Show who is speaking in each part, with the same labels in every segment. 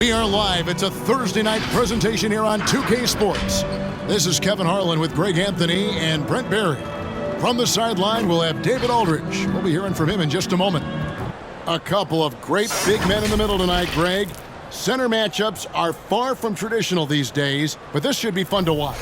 Speaker 1: We are live. It's a Thursday night presentation here on 2K Sports. This is Kevin Harlan with Greg Anthony and Brent Barry. From the sideline, we'll have David Aldridge. We'll be hearing from him in just a moment. A couple of great big men in the middle tonight, Greg. Center matchups are far from traditional these days, but this should be fun to watch.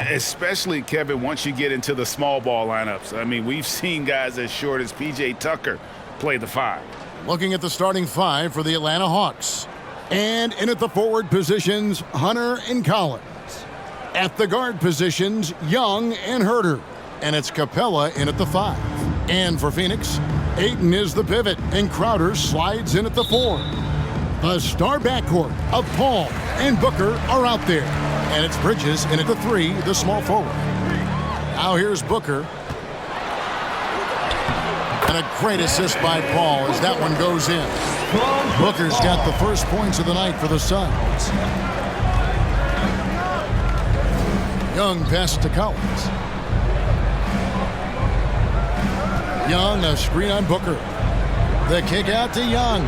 Speaker 2: Especially, Kevin, once you get into the small ball lineups. I mean, we've seen guys as short as P.J. Tucker play the 5.
Speaker 1: Looking at the starting 5 for the Atlanta Hawks. And in at the forward positions, Hunter and Collins. At the guard positions, Young and Herter. And it's Capella in at the 5. And for Phoenix, Ayton is the pivot, and Crowder slides in at the 4. The star backcourt of Paul and Booker are out there. And it's Bridges in at the 3, the small forward. Now here's Booker. And a great assist by Paul as that one goes in. Booker's got the first points of the night for the Suns. Young pass to Collins. Young, a screen on Booker. The kick out to Young.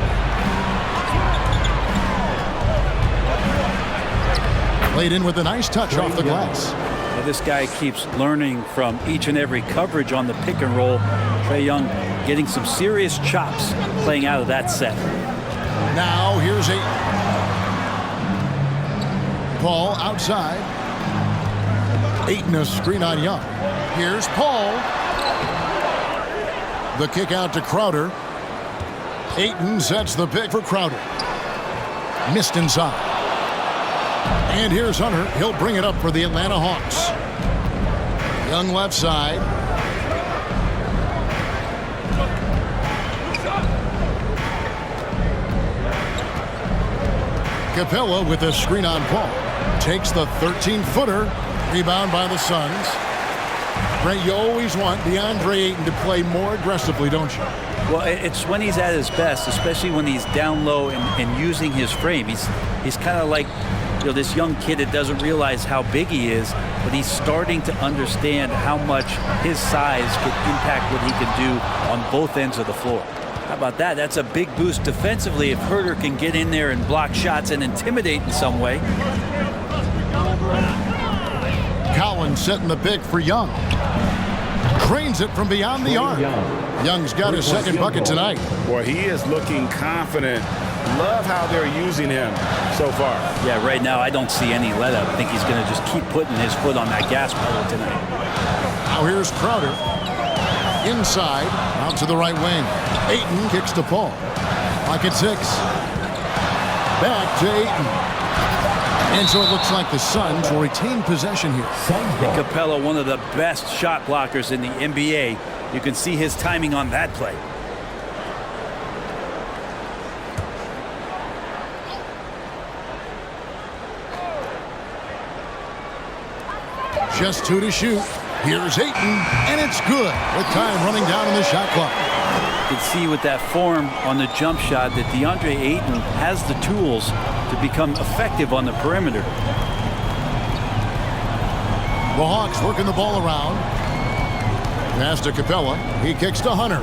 Speaker 1: Played in with a nice touch off the glass.
Speaker 3: Well, this guy keeps learning from each and every coverage on the pick and roll. Trae Young getting some serious chops playing out of that set.
Speaker 1: Now here's Ayton. Paul outside. Ayton a screen on Young. Here's Paul. The kick out to Crowder. Ayton sets the pick for Crowder. Missed inside. And here's Hunter. He'll bring it up for the Atlanta Hawks. Young left side. Capella with a screen on Paul. Takes the 13-footer. Rebound by the Suns. Brent, you always want DeAndre Ayton to play more aggressively, don't you?
Speaker 3: Well, it's when he's at his best, especially when he's down low and using his frame. He's kind of like, this young kid that doesn't realize how big he is, but he's starting to understand how much his size could impact what he can do on both ends of the floor. How about that? That's a big boost defensively if Herter can get in there and block shots and intimidate in some way.
Speaker 1: Collins setting the pick for Young. Drains it from beyond the arc. Young's got his second bucket tonight.
Speaker 2: Well, he is looking confident. Love how they're using him so far.
Speaker 3: Yeah, right now I don't see any let up. I think he's going to just keep putting his foot on that gas pedal tonight.
Speaker 1: Now here's Crowder. Inside, out to the right wing. Ayton kicks to Paul. Pocket 6. Back to Ayton. And so it looks like the Suns will retain possession here.
Speaker 3: Capella, one of the best shot blockers in the NBA. You can see his timing on that play.
Speaker 1: Just 2 to shoot. Here's Ayton, and it's good with time running down on the shot clock.
Speaker 3: You can see with that form on the jump shot that DeAndre Ayton has the tools to become effective on the perimeter.
Speaker 1: The Hawks working the ball around. Pass to Capella. He kicks to Hunter.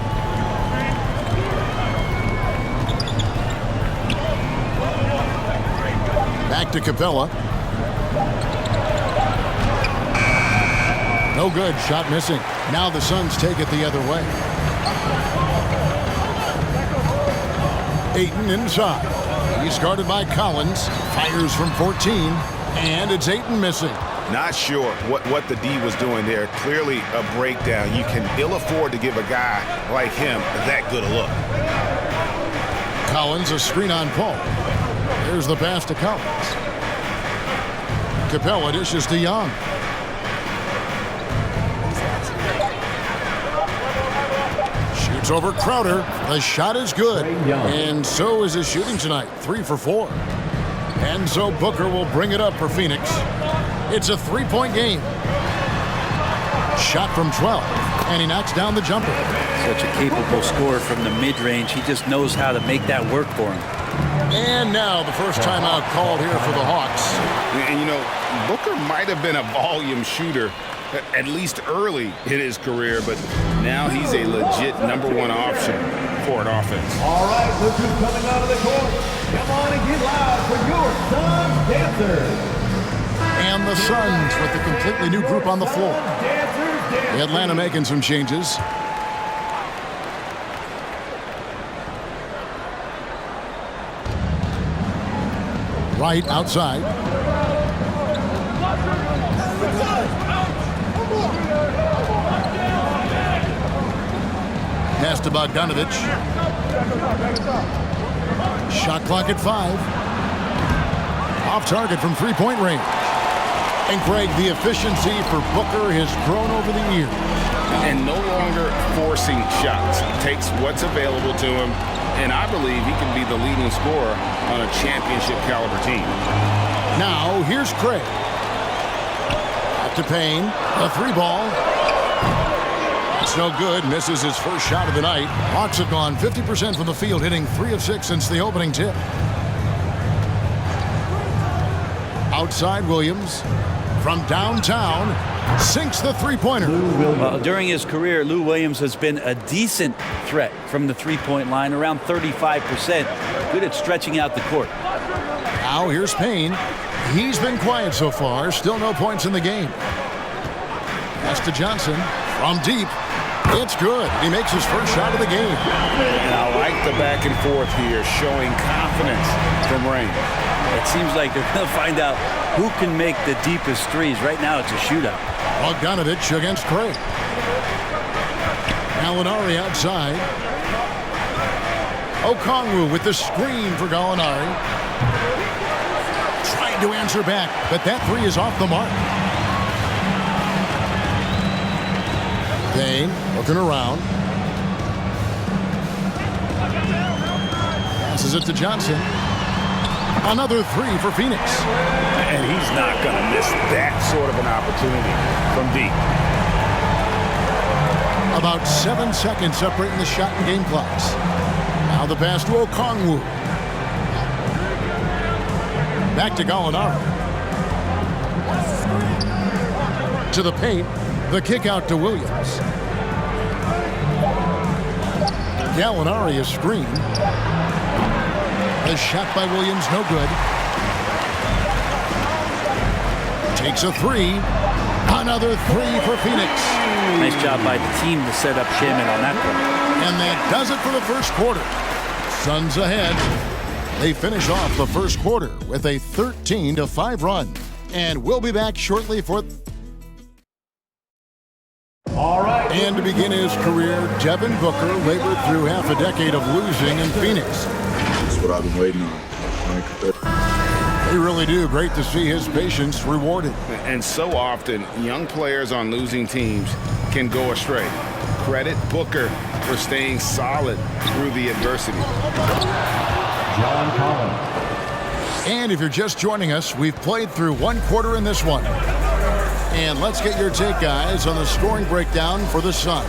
Speaker 1: Back to Capella. No good. Shot missing. Now the Suns take it the other way. Ayton inside. He's guarded by Collins. Fires from 14. And it's Ayton missing.
Speaker 2: Not sure what the D was doing there. Clearly a breakdown. You can ill afford to give a guy like him that good a look.
Speaker 1: Collins a screen on Paul. There's the pass to Collins. Capella dishes to Young. Shoots over Crowder. The shot is good. And so is his shooting tonight. 3 for 4. And so Booker will bring it up for Phoenix. It's a 3-point game. Shot from 12. And he knocks down the jumper.
Speaker 3: Such a capable scorer from the mid-range. He just knows how to make that work for him.
Speaker 1: And now the first timeout called here for the Hawks.
Speaker 2: And, Booker might have been a volume shooter at least early in his career, but now he's a legit #1 option for an offense.
Speaker 4: All right, look who's coming out of the court. Come on and get loud for your Suns Dancers.
Speaker 1: And the Suns with a completely new group on the floor.
Speaker 4: Dancers.
Speaker 1: Atlanta making some changes. Right outside. Pass to Bogdanovic. Shot clock at 5. Off target from three-point range. And Greg, the efficiency for Booker has grown over the years.
Speaker 2: And no longer forcing shots. He takes what's available to him, and I believe he can be the leading scorer on a championship caliber team.
Speaker 1: Now, here's Craig. Back to Payne. A 3-ball. It's no good. Misses his first shot of the night. Hawks have gone 50% from the field, hitting 3 of 6 since the opening tip. Outside Williams. From downtown, sinks the three-pointer.
Speaker 3: During his career, Lou Williams has been a decent threat from the three-point line, around 35%. Good at stretching out the court.
Speaker 1: Now here's Payne. He's been quiet so far. Still no points in the game. Pass to Johnson. From deep. It's good. He makes his first shot of the game.
Speaker 2: And I like the back and forth here, showing confidence from Rain.
Speaker 3: It seems like they're going to find out who can make the deepest threes. Right now, it's a shootout.
Speaker 1: Bogdanovic against Craig. Gallinari outside. Okongwu with the screen for Gallinari. Trying to answer back, but that three is off the mark. Payne looking around. Passes it to Johnson. Another three for Phoenix.
Speaker 2: And he's not going to miss that sort of an opportunity from deep.
Speaker 1: About 7 seconds separating the shot and game clocks. Now the pass to Okongwu. Back to Gallinari. To the paint. The kick out to Williams. Gallinari is screened. The shot by Williams, no good. Takes a three. Another three for Phoenix.
Speaker 3: Nice job by the team to set up Shaman on that play.
Speaker 1: And that does it for the first quarter. Suns ahead. They finish off the first quarter with a 13-5 run. And we'll be back shortly for...
Speaker 4: All right.
Speaker 1: And to begin his career, Devin Booker labored through half a decade of losing in Phoenix.
Speaker 5: That's what I've been waiting on.
Speaker 1: They really do. Great to see his patience rewarded.
Speaker 2: And so often, young players on losing teams can go astray. Credit Booker for staying solid through the adversity.
Speaker 4: John Collins.
Speaker 1: And if you're just joining us, we've played through one quarter in this one. And let's get your take, guys, on the scoring breakdown for the Suns.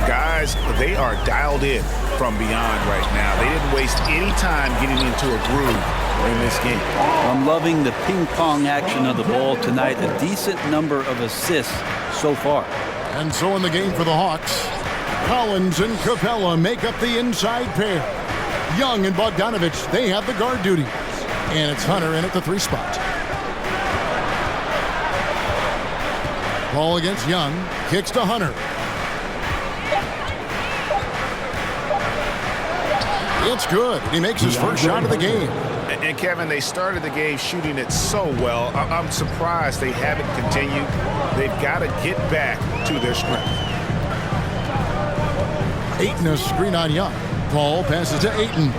Speaker 2: Guys, they are dialed in from beyond right now. They didn't waste any time getting into a groove in this game.
Speaker 3: I'm loving the ping-pong action of the ball tonight. A decent number of assists so far.
Speaker 1: And so in the game for the Hawks, Collins and Capella make up the inside pair. Young and Bogdanovic, they have the guard duties. And it's Hunter in at the 3 spot. Ball against Young. Kicks to Hunter. It's good. He makes his first shot of the game.
Speaker 2: And Kevin, they started the game shooting it so well. I'm surprised they haven't continued. They've got to get back to their strength.
Speaker 1: Ayton a screen on Young. Paul passes to Ayton.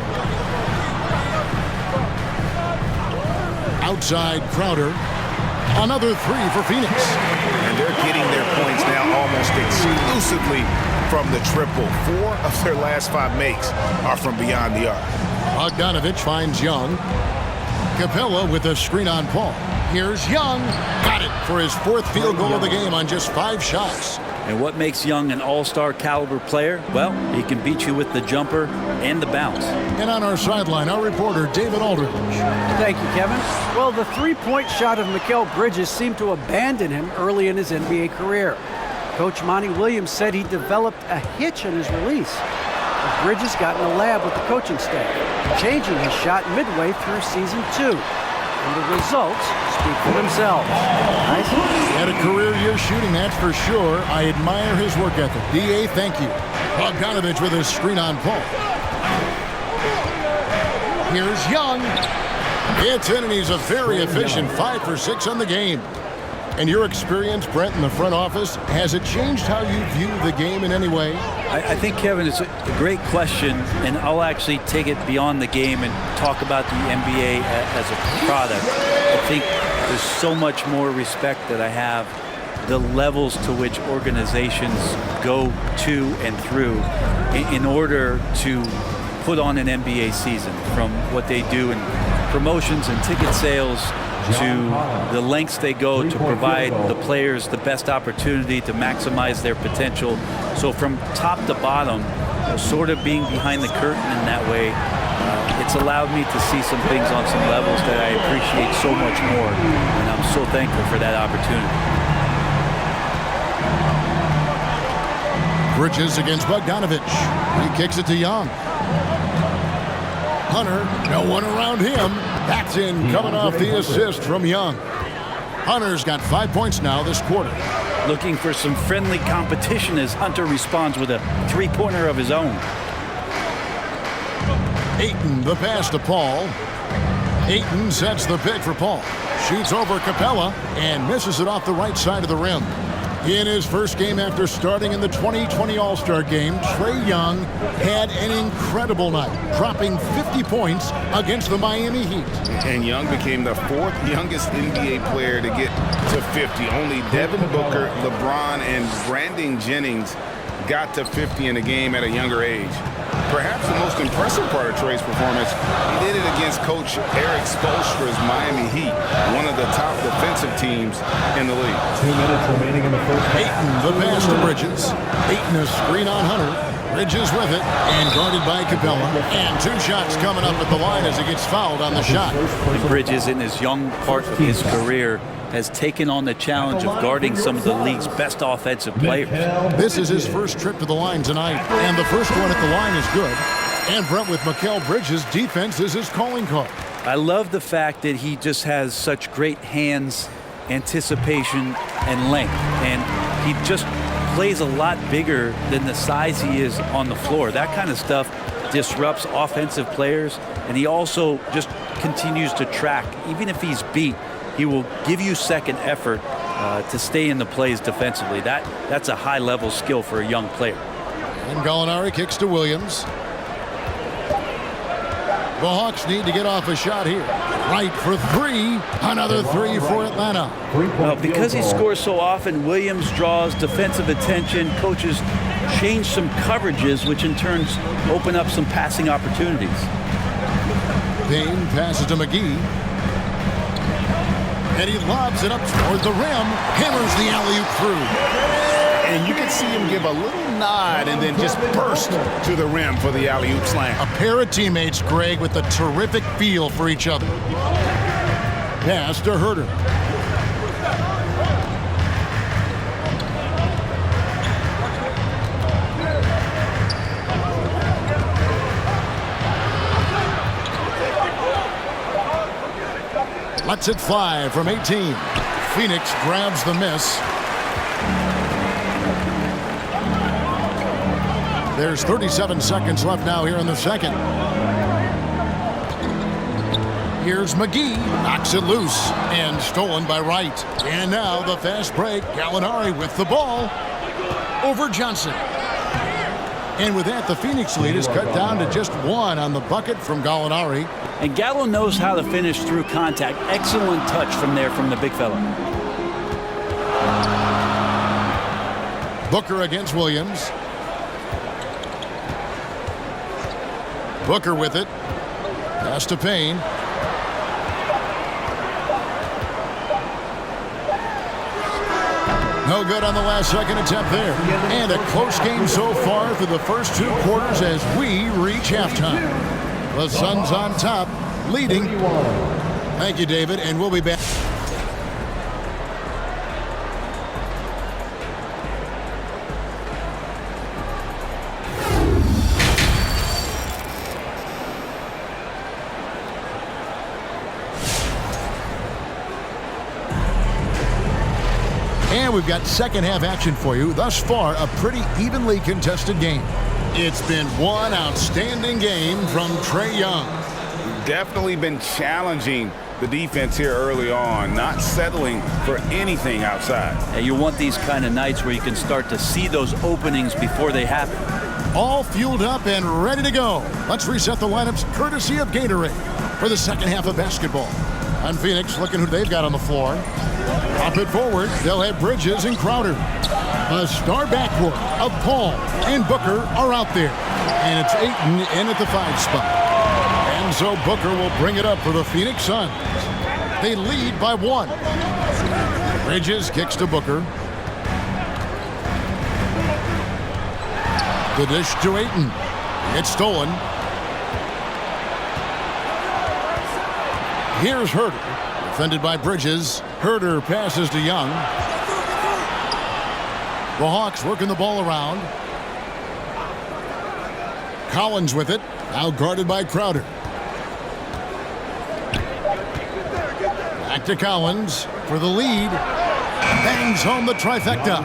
Speaker 1: Outside Crowder. Another three for Phoenix.
Speaker 2: And they're getting their points now almost exclusively from the triple. 4 of their last 5 makes are from beyond the arc.
Speaker 1: Bogdanovic finds Young. Capella with a screen on Paul. Here's Young. Got it for his 4th field goal of the game on just 5 shots.
Speaker 3: And what makes Young an all-star caliber player? Well, he can beat you with the jumper and the bounce.
Speaker 1: And on our sideline, our reporter, David Aldridge.
Speaker 6: Thank you, Kevin. Well, the three-point shot of Mikal Bridges seemed to abandon him early in his NBA career. Coach Monty Williams said he developed a hitch in his release. But Bridges got in the lab with the coaching staff. changing his shot midway through season 2. And the results speak for themselves. Nice.
Speaker 1: He had a career year shooting, that's for sure. I admire his work ethic. D.A., thank you. Bogdanovich with his screen on Paul. Here's Young. It's in, and he's a very efficient 5 for 6 on the game. And your experience, Brent, in the front office, has it changed how you view the game in any way?
Speaker 3: I think, Kevin, it's a great question, and I'll actually take it beyond the game and talk about the NBA as a product. I think there's so much more respect that I have, the levels to which organizations go to and through in order to put on an NBA season, from what they do in promotions and ticket sales to the lengths they go to provide the players the best opportunity to maximize their potential. So from top to bottom, sort of being behind the curtain in that way, it's allowed me to see some things on some levels that I appreciate so much more, and I'm so thankful for that opportunity.
Speaker 1: Bridges against Bogdanovich. He kicks it to Young. Hunter, no one around him. That's in, coming off the assist from Young. Hunter's got 5 points now this quarter.
Speaker 3: Looking for some friendly competition as Hunter responds with a three-pointer of his own.
Speaker 1: Ayton, the pass to Paul. Ayton sets the pick for Paul. Shoots over Capella and misses it off the right side of the rim. In his first game after starting in the 2020 All-Star Game, Trae Young had an incredible night, dropping 50 points against the Miami Heat.
Speaker 2: And Young became the 4th youngest NBA player to get to 50. Only Devin Booker, LeBron, and Brandon Jennings got to 50 in a game at a younger age. Perhaps the most impressive part of Trae's performance, he did it against Coach Eric Spoelstra's Miami Heat, one of the top defensive teams in the league.
Speaker 4: 2 minutes remaining in the first half.
Speaker 1: Ayton, the pass to Bridges. Ayton, a screen on Hunter. Bridges with it, and guarded by Capella. And 2 shots coming up at the line as he gets fouled on the shot.
Speaker 3: And Bridges, in his young part of his career, has taken on the challenge of guarding some of the league's best offensive players.
Speaker 1: This is his first trip to the line tonight, and the first one at the line is good. And Brent, with Mikal Bridges, defense is his calling card.
Speaker 3: I love the fact that he just has such great hands, anticipation, and length. And he just plays a lot bigger than the size he is on the floor. That kind of stuff disrupts offensive players, and he also just continues to track. Even if he's beat, he will give you second effort to stay in the plays defensively. That's a high-level skill for a young player.
Speaker 1: And Gallinari kicks to Williams. The Hawks need to get off a shot here. Right for 3. Another 3 for Atlanta.
Speaker 3: Well, because he scores so often, Williams draws defensive attention. Coaches change some coverages, which in turn open up some passing opportunities.
Speaker 1: Payne passes to McGee. And he lobs it up toward the rim. Hammers the alley-oop through.
Speaker 2: And you can see him give a little nod and then just burst to the rim for the alley-oop slam.
Speaker 1: A pair of teammates, Greg, with a terrific feel for each other. Pass to Herter. Lets it fly from 18. Phoenix grabs the miss. There's 37 seconds left now here in the second. Here's McGee, knocks it loose, and stolen by Wright. And now the fast break. Gallinari with the ball over Johnson. And with that, the Phoenix lead is cut down to just 1 on the bucket from Gallinari.
Speaker 3: And Gallo knows how to finish through contact. Excellent touch from there from the big fella.
Speaker 1: Booker against Williams. Booker with it. Pass to Payne. No good on the last second attempt there. And a close game so far through the first 2 quarters as we reach halftime. The Suns on top, leading. Thank you, David, and we'll be back. we've got second half action for you. Thus far, a pretty evenly contested game. It's been one outstanding game from Trae Young.
Speaker 2: Definitely been challenging the defense here early on, not settling for anything outside.
Speaker 3: And you want these kind of nights where you can start to see those openings before they happen.
Speaker 1: All fueled up and ready to go. Let's reset the lineups courtesy of Gatorade for the second half of basketball. On Phoenix, looking who they've got on the floor. Up it forward, they'll have Bridges and Crowder. The star backcourt of Paul and Booker are out there. And it's Ayton in at the 5 spot. And so Booker will bring it up for the Phoenix Suns. They lead by 1. Bridges kicks to Booker. The dish to Ayton. It's stolen. Here's Herder. Defended by Bridges. Herder passes to Young. The Hawks working the ball around. Collins with it. Now guarded by Crowder. Back to Collins for the lead. Bangs home the trifecta.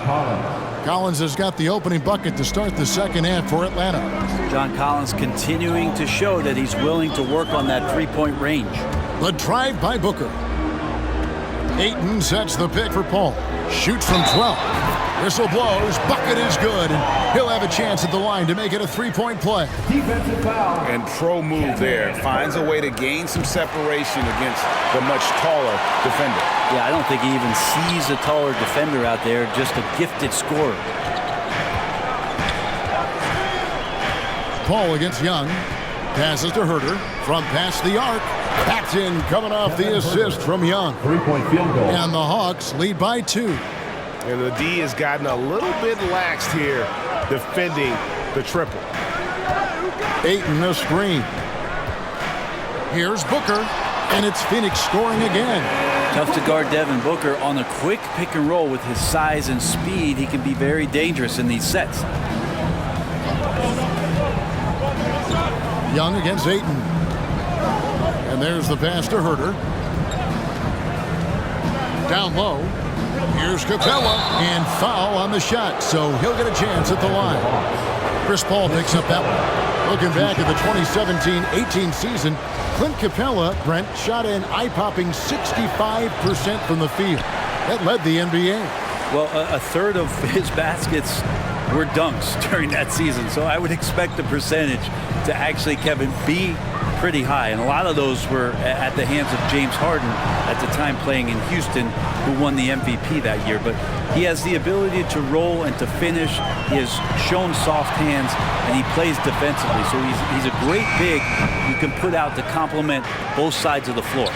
Speaker 1: Collins has got the opening bucket to start the second half for Atlanta.
Speaker 3: John Collins continuing to show that he's willing to work on that three-point range.
Speaker 1: The drive by Booker. Ayton sets the pick for Paul. Shoots from 12. Whistle blows. Bucket is good. And he'll have a chance at the line to make it a three-point play.
Speaker 4: Defensive foul.
Speaker 2: And pro move there. Finds a way to gain some separation against the much taller defender.
Speaker 3: Yeah, I don't think he even sees a taller defender out there, just a gifted scorer.
Speaker 1: Paul against Young. Passes to Herder. From past the arc. That's in, coming off the assist from Young.
Speaker 4: 3-point field goal.
Speaker 1: And the Hawks lead by 2.
Speaker 7: And the D has gotten a little bit laxed here defending the triple.
Speaker 1: Ayton a screen. Here's Booker. And it's Phoenix scoring again.
Speaker 3: Tough to guard Devin Booker on a quick pick and roll with his size and speed. He can be very dangerous in these sets.
Speaker 1: Young against Ayton. And there's the pass to Herder. Down low. Here's Capella. And foul on the shot. So he'll get a chance at the line. Chris Paul picks up that one. Looking back at the 2017-18 season, Clint Capella, Brent, shot an eye-popping 65% from the field. That led the NBA.
Speaker 3: Well, a third of his baskets were dunks during that season. So I would expect the percentage to actually, Kevin, be pretty high. And a lot of those were at the hands of James Harden at the time playing in Houston, who won the MVP that year. But he has the ability to roll and to finish. He has shown soft hands, and he plays defensively. So he's a great big you can put out to complement both sides of the floor.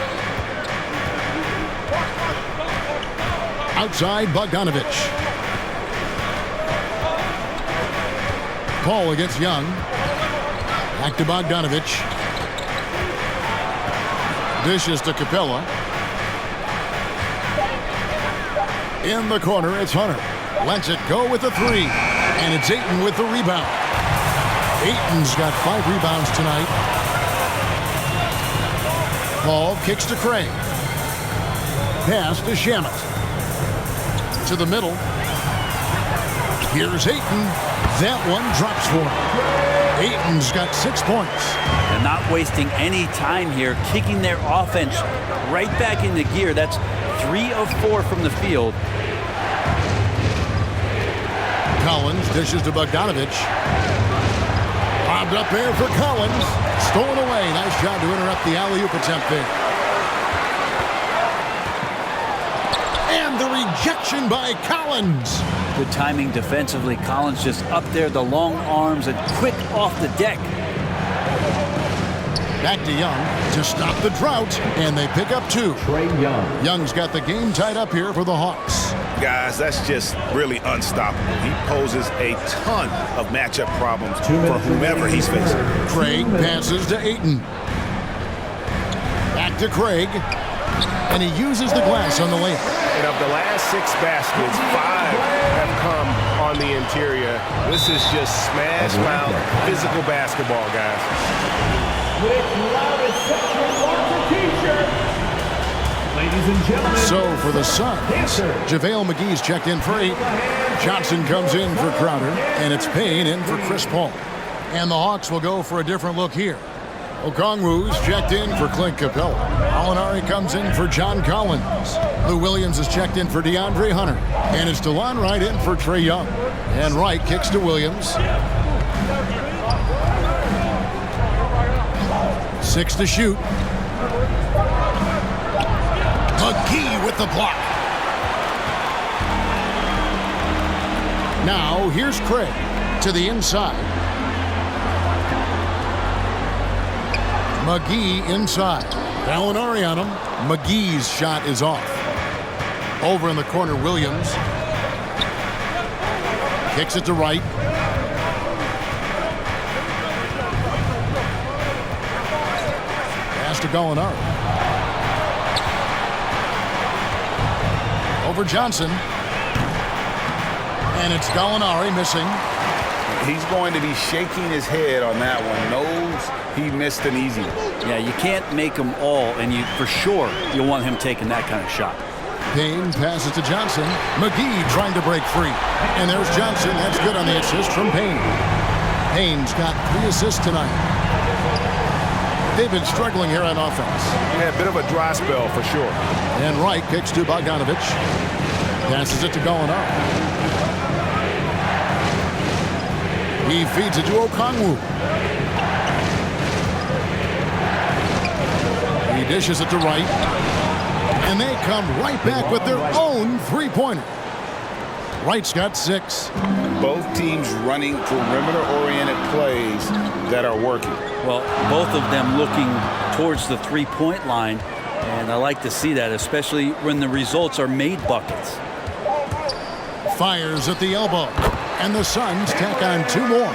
Speaker 1: Outside, Bogdanovich. Paul against Young. Back to Bogdanovich. Dishes to Capella. In the corner, it's Hunter. Lets it go with the 3. And it's Ayton with the rebound. Ayton's got 5 rebounds tonight. Paul kicks to Craig. Pass to Shamet. To the middle. Here's Ayton. That one drops for him. Ayton's got 6 points.
Speaker 3: And not wasting any time here, kicking their offense right back into gear. That's 3 of 4 from the field.
Speaker 1: Collins dishes to Bogdanovich. Bobbed up there for Collins. Stolen away. Nice job to interrupt the alley-oop attempt there. And the rejection by Collins.
Speaker 3: Good timing defensively. Collins just up there, the long arms, and quick off the deck.
Speaker 1: Back to Young to stop the drought, and they pick up 2.
Speaker 4: Trae Young.
Speaker 1: Young's got the game tied up here for the Hawks.
Speaker 2: Guys, that's just really unstoppable. He poses a ton of matchup problems for whomever he's facing.
Speaker 1: Craig passes to Ayton. Back to Craig. And he uses the glass on the layup.
Speaker 7: And of the last 6 baskets, 5 have come on the interior. This is just smash mouth physical basketball, guys.
Speaker 4: Ladies and gentlemen.
Speaker 1: So for the Suns,
Speaker 4: Dancer.
Speaker 1: JaVale McGee's checked in for 8. Johnson comes in for Crowder, and it's Payne in for Chris Paul. And the Hawks will go for a different look here. Okongwu's checked in for Clint Capella. Alinari comes in for John Collins. Lou Williams is checked in for DeAndre Hunter. And it's DeLon Wright in for Trae Young. And Wright kicks to Williams. 6 to shoot. McGee with the block. Now here's Craig to the inside. McGee inside. Alinari on him. McGee's shot is off. Over in the corner, Williams. Kicks it to Wright. Pass to Gallinari. Over Johnson. And it's Gallinari missing.
Speaker 2: He's going to be shaking his head on that one. Knows he missed an easy one.
Speaker 3: Yeah, you can't make them all, and you for sure you'll want him taking that kind of shot.
Speaker 1: Payne passes to Johnson. McGee trying to break free. And there's Johnson. That's good on the assist from Payne. Payne's got 3 assists tonight. They've been struggling here on offense.
Speaker 7: Yeah, a bit of a dry spell for sure.
Speaker 1: And Wright kicks to Bogdanovich. Passes it to Gallinari. He feeds it to Okongwu. He dishes it to Wright. And they come right back with their own three-pointer. Wright's got 6.
Speaker 2: Both teams running perimeter-oriented plays that are working.
Speaker 3: Well, both of them looking towards the three-point line, and I like to see that, especially when the results are made buckets.
Speaker 1: Fires at the elbow. And the Suns tack on 2 more.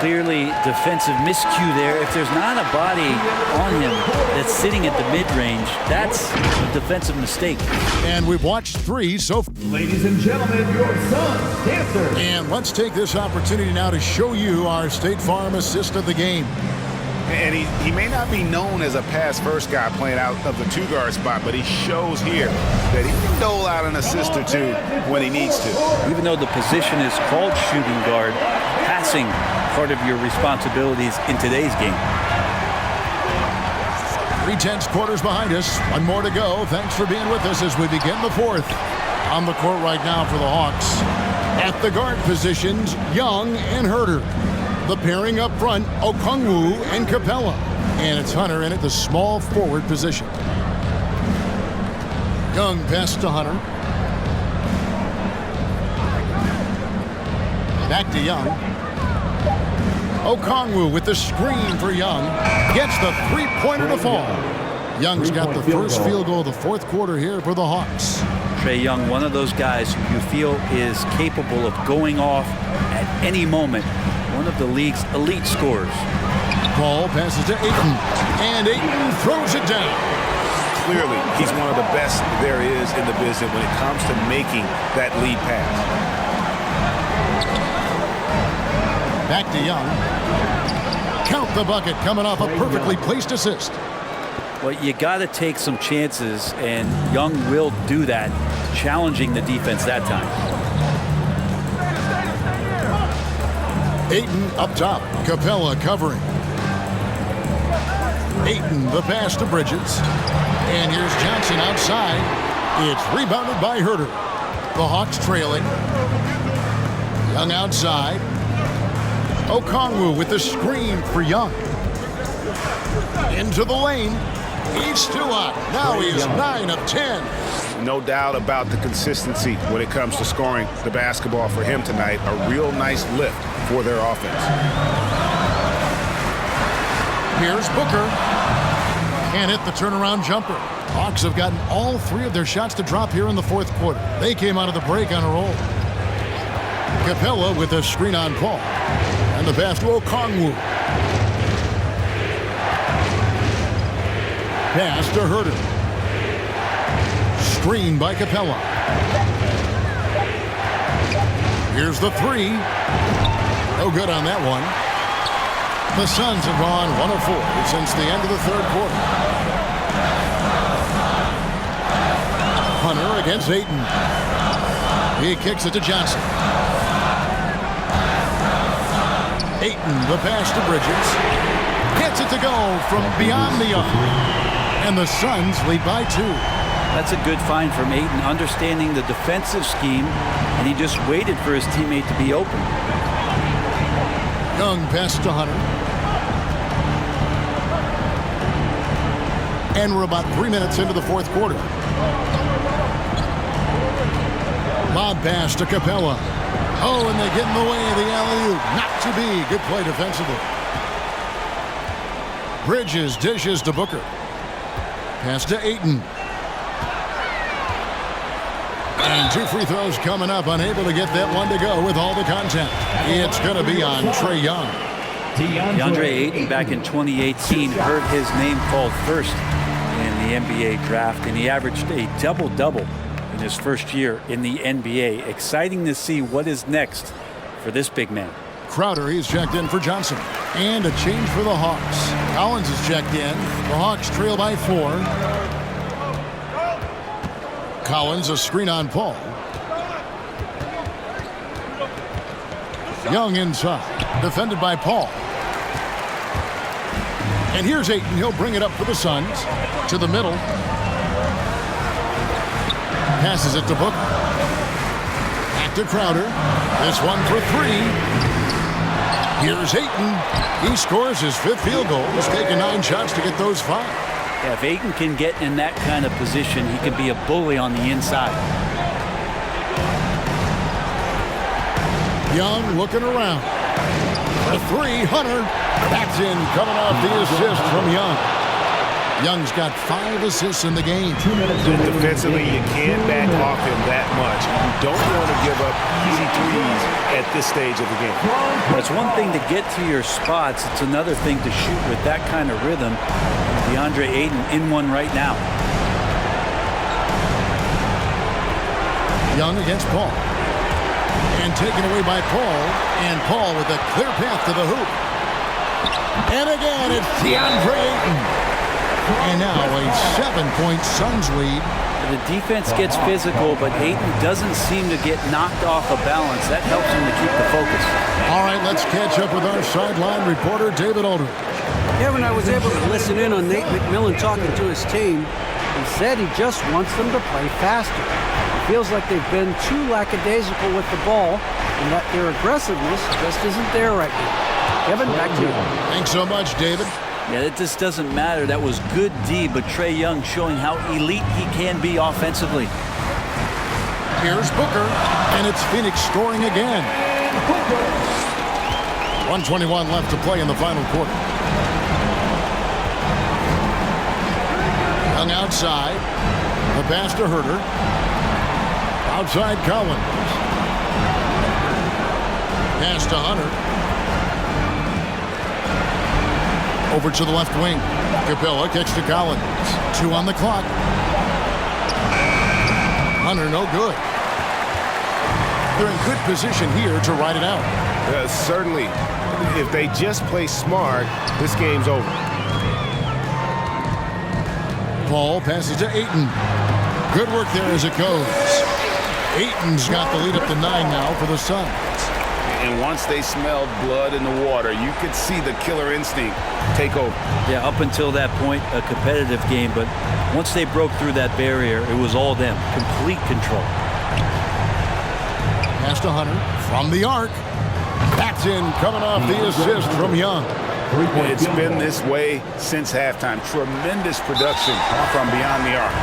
Speaker 3: Clearly defensive miscue there. If there's not a body on him that's sitting at the mid-range, that's a defensive mistake.
Speaker 1: And we've watched 3 so far.
Speaker 4: Ladies and gentlemen, your Suns Dancer.
Speaker 1: And let's take this opportunity now to show you our State Farm assist of the game.
Speaker 2: And he may not be known as a pass-first guy playing out of the 2-guard spot, but he shows here that he can dole out an assist or 2 when he needs to.
Speaker 3: Even though the position is called shooting guard, passing part of your responsibilities in today's game.
Speaker 1: 3/10 quarters behind us. 1 more to go. Thanks for being with us as we begin the 4th. On the court right now for the Hawks. At the guard positions, Young and Herter. The pairing up front, Okongwu and Capella. And it's Hunter in at the small forward position. Young passes to Hunter. Back to Young. Okongwu with the screen for Young. Gets the 3-pointer to fall. Young's got the first field goal of the 4th quarter here for the Hawks.
Speaker 3: Trae Young, one of those guys who you feel is capable of going off at any moment. One of the league's elite scorers.
Speaker 1: Ball passes to Ayton. And Ayton throws it down.
Speaker 7: Clearly, he's one of the best there is in the business when it comes to making that lead pass.
Speaker 1: Back to Young. Count the bucket coming off a perfectly placed assist.
Speaker 3: Well, you got to take some chances, and Young will do that, challenging the defense that time.
Speaker 1: Ayton up top. Capella covering. Ayton the pass to Bridges. And here's Johnson outside. It's rebounded by Herter. The Hawks trailing. Young outside. Okongwu with the screen for Young. Into the lane. He's too hot. Now he is 9 of 10.
Speaker 7: No doubt about the consistency when it comes to scoring the basketball for him tonight. A real nice lift for their offense.
Speaker 1: Here's Booker. Can't hit the turnaround jumper. Hawks have gotten all 3 of their shots to drop here in the 4th quarter. They came out of the break on a roll. Capella with a screen on Paul. And the pass to Okongwu. Pass to Herter. Screen by Capella. Here's the 3. No good on that one. The Suns have gone 1 of 4 since the end of the 3rd quarter. Hunter against Ayton. He kicks it to Johnson. Ayton, the pass to Bridges. Gets it to go from beyond the arc. And the Suns lead by 2.
Speaker 3: That's a good find from Ayton, understanding the defensive scheme, and he just waited for his teammate to be open.
Speaker 1: Young pass to Hunter. And we're about 3 minutes into the fourth quarter. Lob pass to Capella. Oh, and they get in the way of the alley-oop. Not to be. Good play defensively. Bridges dishes to Booker. Pass to Ayton. And 2 free throws coming up. Unable to get that one to go with all the contact. It's going to be on Trae Young.
Speaker 3: DeAndre Ayton back in 2018 heard his name called first in the NBA draft, and he averaged a double-double in his first year in the NBA. Exciting to see what is next for this big man.
Speaker 1: Crowder, he's checked in for Johnson. And a change for the Hawks. Collins is checked in. The Hawks trail by 4. Collins, a screen on Paul. Young inside. Defended by Paul. And here's Ayton. He'll bring it up for the Suns. To the middle. Passes it to Booker. Back to Crowder. This one for 3. Here's Ayton. He scores his 5th field goal. He's taken 9 shots to get those 5.
Speaker 3: Yeah, if Ayton can get in that kind of position, he can be a bully on the inside.
Speaker 1: Young looking around. For 3, Hunter. That's in, coming off the assist from Young. Young's got 5 assists in the game.
Speaker 7: Defensively, you can't back off him that much. You don't want to give up easy threes at this stage of the game.
Speaker 3: It's one thing to get to your spots. It's another thing to shoot with that kind of rhythm. DeAndre Ayton in one right now.
Speaker 1: Young against Paul. And taken away by Paul. And Paul with a clear path to the hoop. And again, it's DeAndre Ayton. And now a 7-point Suns lead.
Speaker 3: The defense gets physical, but Ayton doesn't seem to get knocked off of balance. That helps him to keep the focus.
Speaker 1: All right, let's catch up with our sideline reporter, David Aldridge.
Speaker 6: Kevin, I was able to listen in on Nate McMillan talking to his team. He said he just wants them to play faster. It feels like they've been too lackadaisical with the ball, and that their aggressiveness just isn't there right now. Kevin, back to you.
Speaker 1: Thanks so much, David.
Speaker 3: Yeah, it just doesn't matter. That was good D, but Trae Young showing how elite he can be offensively.
Speaker 1: Here's Booker, and it's Phoenix scoring again. 1:21 left to play in the final quarter. Young outside. The pass to Herter. Outside Collins. Pass to Hunter. Over to the left wing. Capella kicks to Collins. 2 on the clock. Hunter, no good. They're in good position here to ride it out.
Speaker 7: Certainly, if they just play smart, this game's over.
Speaker 1: Paul passes to Ayton. Good work there as it goes. Ayton's got the lead up to 9 now for the Suns.
Speaker 2: And once they smelled blood in the water, you could see the killer instinct take over.
Speaker 3: Yeah, up until that point, a competitive game, but once they broke through that barrier, it was all them. Complete control.
Speaker 1: Pass to Hunter from the arc. That's in, coming off the assist from Young.
Speaker 2: It's been this way since halftime. Tremendous production from beyond the arc.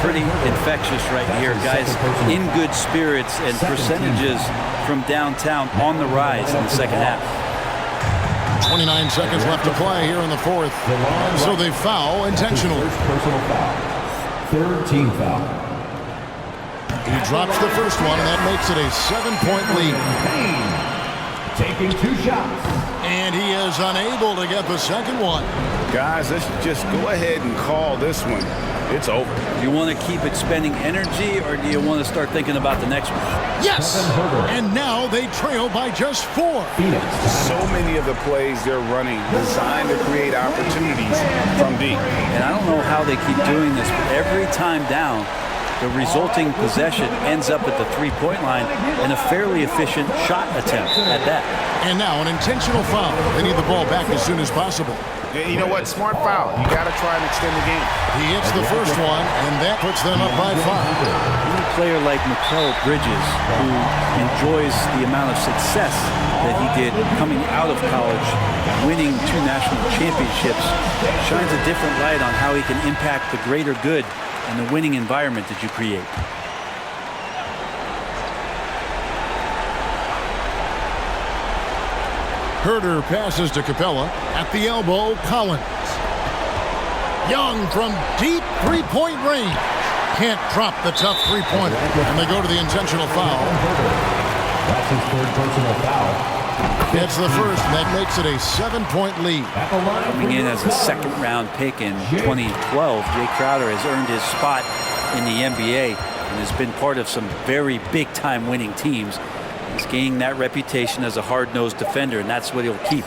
Speaker 3: Pretty infectious right here, guys. In good spirits and percentages from downtown on the rise in the second half.
Speaker 1: 29 seconds left to play here in the fourth. So they foul intentionally.
Speaker 4: Personal foul. 3rd team foul.
Speaker 1: He drops the first one, and that makes it a 7-point lead.
Speaker 4: Taking 2 shots.
Speaker 1: And he is unable to get the second one.
Speaker 2: Guys, let's just go ahead and call this one. It's over.
Speaker 3: Do you want to keep expending energy, or do you want to start thinking about the next one?
Speaker 1: Yes! And now they trail by just 4.
Speaker 2: So many of the plays they're running designed to create opportunities from deep.
Speaker 3: And I don't know how they keep doing this, but every time down, The resulting possession ends up at the three-point line and a fairly efficient shot attempt at that.
Speaker 1: And now an intentional foul. They need the ball back as soon as possible.
Speaker 2: You know what? Smart foul. You got to try and extend the game.
Speaker 1: He hits the first one, and that puts them up by 5.
Speaker 3: A player like Mikal Bridges, who enjoys the amount of success that he did coming out of college, winning 2 national championships, shines a different light on how he can impact the greater good and the winning environment that you create.
Speaker 1: Herder passes to Capella. At the elbow, Collins. Young from deep three-point range. Can't drop the tough three-pointer. And they go to the intentional foul.
Speaker 4: That's his third personal foul.
Speaker 1: It's the first, and that makes it a 7-point lead.
Speaker 3: Coming in as a second-round pick in 2012, Jay Crowder has earned his spot in the NBA and has been part of some very big-time winning teams. He's gaining that reputation as a hard-nosed defender, and that's what he'll keep.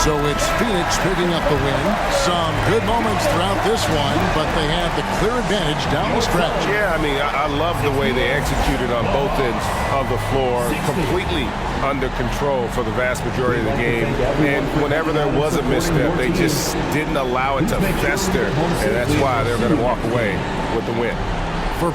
Speaker 1: So it's Phoenix picking up the win. Some good moments throughout this one, but they had the clear advantage down the stretch.
Speaker 7: Yeah, I mean, I love the way they executed on both ends of the floor, completely under control for the vast majority of the game. And whenever there was a misstep, they just didn't allow it to fester, and that's why they're going to walk away with the win.
Speaker 1: For